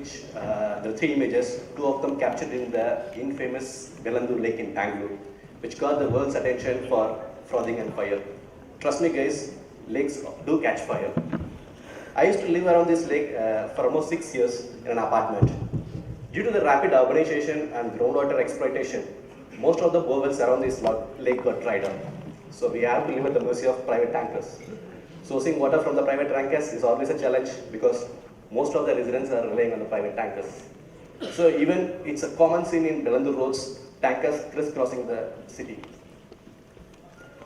which the three images, two of them captured in the infamous Bellandur Lake in Bangalore, which got the world's attention for frothing and fire. Trust me guys, lakes do catch fire. I used to live around this lake for almost 6 years in an apartment. Due to the rapid urbanization and groundwater exploitation, most of the borewells around this lake got dried up. So we have to live at the mercy of private tankers. Sourcing water from the private tankers is always a challenge because most of the residents are relying on the private tankers. So even it's a common scene in Bellandur roads, tankers crisscrossing the city.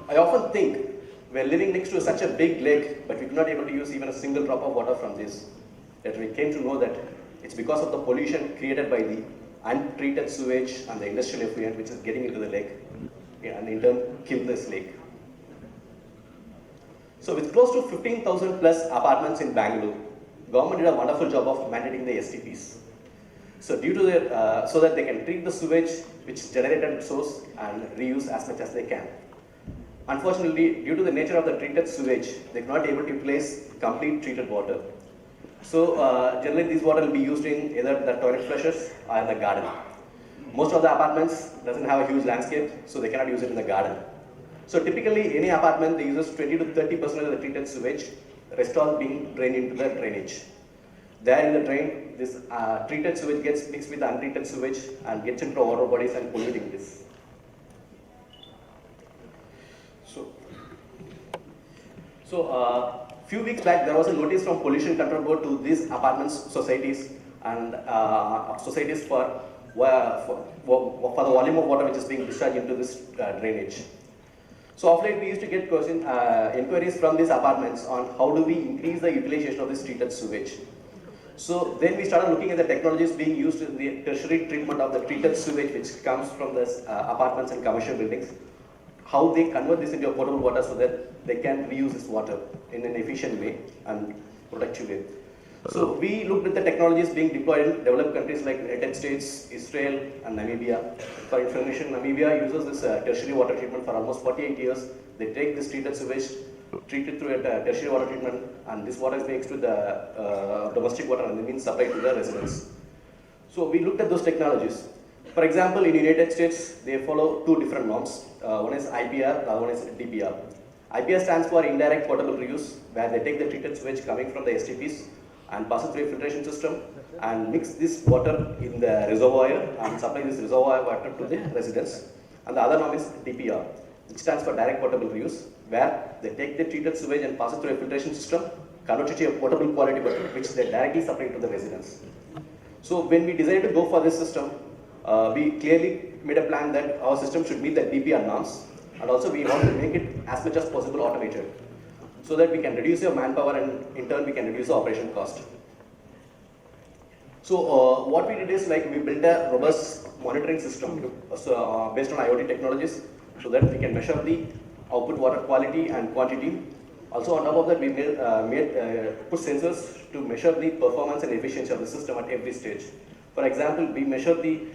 I often think we're living next to such a big lake, but we're not able to use even a single drop of water from this. That we came to know that it's because of the pollution created by the untreated sewage and the industrial effluent which is getting into the lake and in turn kill this lake. So with close to 15,000 plus apartments in Bangalore, government did a wonderful job of mandating the STPs. So due to their, so that they can treat the sewage which generated at source and reuse as much as they can. Unfortunately, due to the nature of the treated sewage, they're not able to replace complete treated water. So generally this water will be used in either the toilet flushes or in the garden. Most of the apartments doesn't have a huge landscape, so they cannot use it in the garden. So typically any apartment they uses 20 to 30% of the treated sewage, rest all being drained into the drainage. There in the drain, this treated sewage gets mixed with the untreated sewage and gets into water bodies and polluting this. So few weeks back there was a notice from Pollution Control Board to these apartments, societies and societies for the volume of water which is being discharged into this drainage. So of late we used to get inquiries from these apartments on how do we increase the utilization of this treated sewage. So then we started looking at the technologies being used in the tertiary treatment of the treated sewage which comes from the apartments and commercial buildings, how they convert this into a potable water so that they can reuse this water in an efficient way and productive way. So we looked at the technologies being deployed in developed countries like United States, Israel and Namibia. For information, Namibia uses this tertiary water treatment for almost 48 years. They take this treated sewage, treat it through a tertiary water treatment, and this water is mixed with the domestic water and then being supplied to the residents. So we looked at those technologies. For example, in the United States, they follow two different norms. One is IPR, the other one is DPR. IPR stands for Indirect Potable Reuse, where they take the treated sewage coming from the STPs and pass it through a filtration system and mix this water in the reservoir and supply this reservoir water to the residents. And the other norm is DPR, which stands for Direct Potable Reuse, where they take the treated sewage and pass it through a filtration system, convert it to a potable quality water, which they directly supply to the residents. So when we decided to go for this system, we clearly made a plan that our system should meet the DPR norms, and also we want to make it as much as possible automated, so that we can reduce your manpower and in turn we can reduce the operation cost. So what we did is like we built a robust monitoring system based on IoT technologies, so that we can measure the output water quality and quantity. Also on top of that we put sensors to measure the performance and efficiency of the system at every stage. For example, we measure the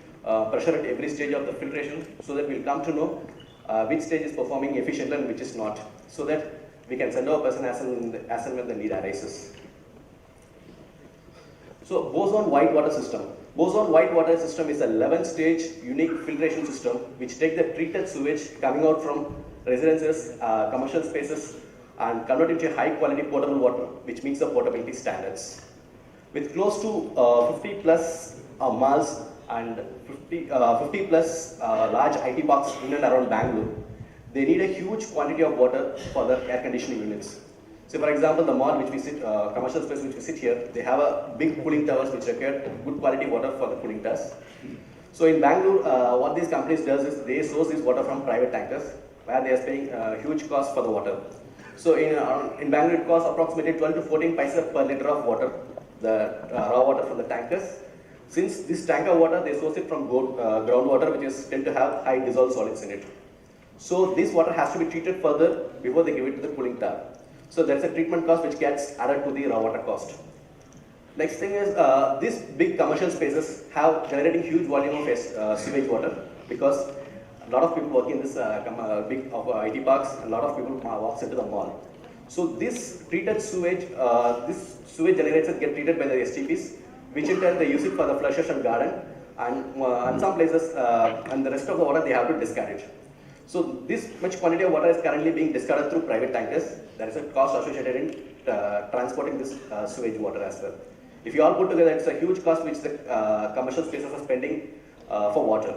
pressure at every stage of the filtration, so that we'll come to know which stage is performing efficiently and which is not, so that we can send our person as and when the need arises. So Boson White Water System. Boson White Water System is a 11-stage unique filtration system which takes the treated sewage coming out from residences, commercial spaces and convert it into high quality potable water which meets the portability standards. With close to 50 plus malls and 50 plus large IT parks in and around Bangalore, they need a huge quantity of water for their air conditioning units. So for example, the mall which we sit, commercial space which we sit here, they have a big cooling towers which require good quality water for the cooling towers. So in Bangalore, what these companies does is they source this water from private tankers, where they are paying huge cost for the water. So in Bangalore, it costs approximately 12 to 14 paisa per liter of water, the raw water from the tankers. Since this tanker water, they source it from groundwater, which is tend to have high dissolved solids in it. So this water has to be treated further before they give it to the cooling tower. So there's a treatment cost which gets added to the raw water cost. Next thing is, these big commercial spaces have generating huge volume of sewage water, because a lot of people work in this big IT parks, a lot of people walks into the mall. So this treated sewage, this sewage generators get treated by the STPs, which in turn they use it for the flushes and garden, and some places, and the rest of the water they have to discard it. So this much quantity of water is currently being discarded through private tankers. There is a cost associated in transporting this sewage water as well. If you all put together, it's a huge cost which the commercial spaces are spending for water.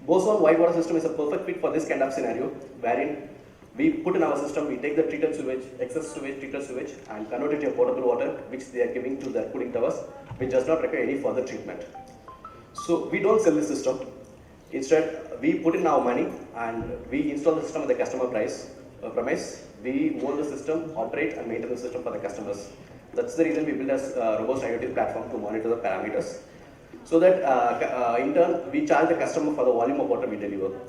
Boswan white water system is a perfect fit for this kind of scenario, wherein we put in our system, we take the treated sewage, excess sewage, treated sewage, and convert it to potable water, which they are giving to their cooling towers, which does not require any further treatment. So we don't sell this system. Instead, we put in our money and we install the system at the customer premise. We own the system, operate and maintain the system for the customers. That's the reason we built a robust IoT platform to monitor the parameters, so that in turn we charge the customer for the volume of water we deliver.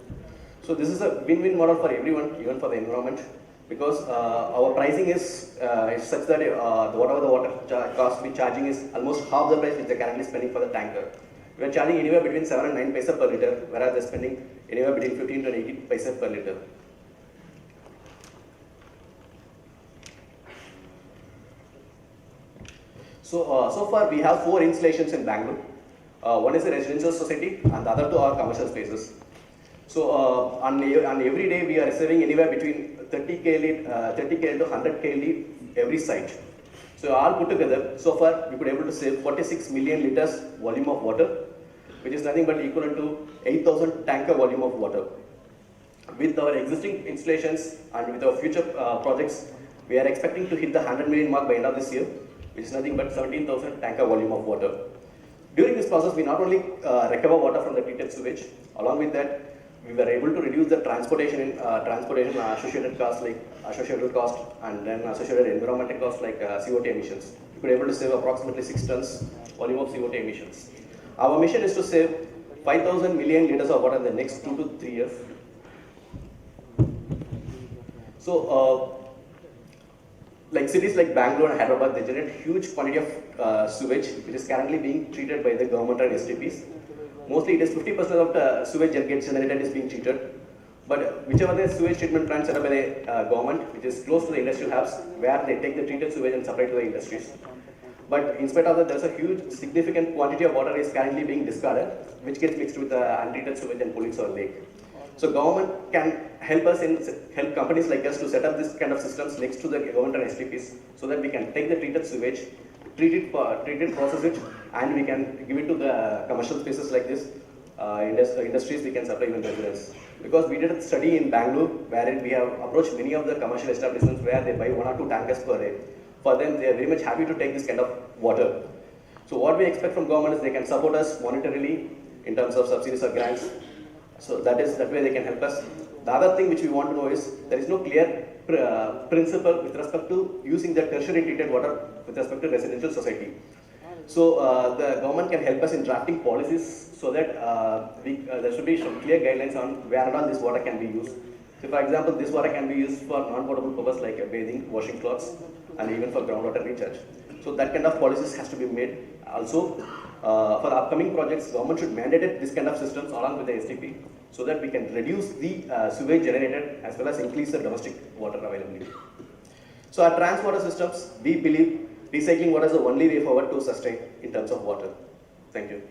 So this is a win-win model for everyone, even for the environment, because our pricing is such that whatever the water cost we're charging is almost half the price which they're currently spending for the tanker. We are charging anywhere between 7 and 9 paisa per liter, whereas they're spending anywhere between 15 to 18 paisa per liter. So far we have 4 installations in Bangalore. One is a residential society and the other 2 are commercial spaces. So on every day we are receiving anywhere between 30 KL to 100 KL every site. So all put together, so far we could able to save 46 million liters volume of water, which is nothing but equivalent to 8,000 tanker volume of water. With our existing installations and with our future projects, we are expecting to hit the 100 million mark by end of this year, which is nothing but 17,000 tanker volume of water. During this process, we not only recover water from the treated sewage, along with that, we were able to reduce the transportation associated costs like associated cost and then associated environmental costs like CO2 emissions. We were able to save approximately 6 tons volume of CO2 emissions. Our mission is to save 5,000 million liters of water in the next 2 to 3 years. So, like cities like Bangalore and Hyderabad, they generate huge quantity of sewage, which is currently being treated by the government and STPs. Mostly it is 50% of the sewage that gets generated is being treated. But whichever the sewage treatment plant set up by the government, which is close to the industrial hubs, where they take the treated sewage and supply to the industries. But in spite of that, there is a huge, significant quantity of water is currently being discarded, which gets mixed with the untreated sewage and pollutes our lake. So government can help us help companies like us to set up this kind of systems next to the government and STPs, so that we can take the treated sewage, treat it, process it, and we can give it to the commercial spaces like this. Industries we can supply even residents. Because we did a study in Bangalore wherein we have approached many of the commercial establishments where they buy 1 or 2 tankers per day. For them, they are very much happy to take this kind of water. So what we expect from government is they can support us monetarily in terms of subsidies or grants. So that way they can help us. The other thing which we want to know is there is no clear principle with respect to using the tertiary treated water with respect to residential society. So the government can help us in drafting policies so that there should be some clear guidelines on where and all this water can be used. So for example, this water can be used for non-potable purpose like bathing, washing clothes, and even for groundwater recharge. So that kind of policies has to be made. Also, for the upcoming projects, government should mandate this kind of systems along with the STP, so that we can reduce the sewage generated as well as increase the domestic water availability. So our trans water systems, we believe recycling water is the only way forward to sustain in terms of water. Thank you.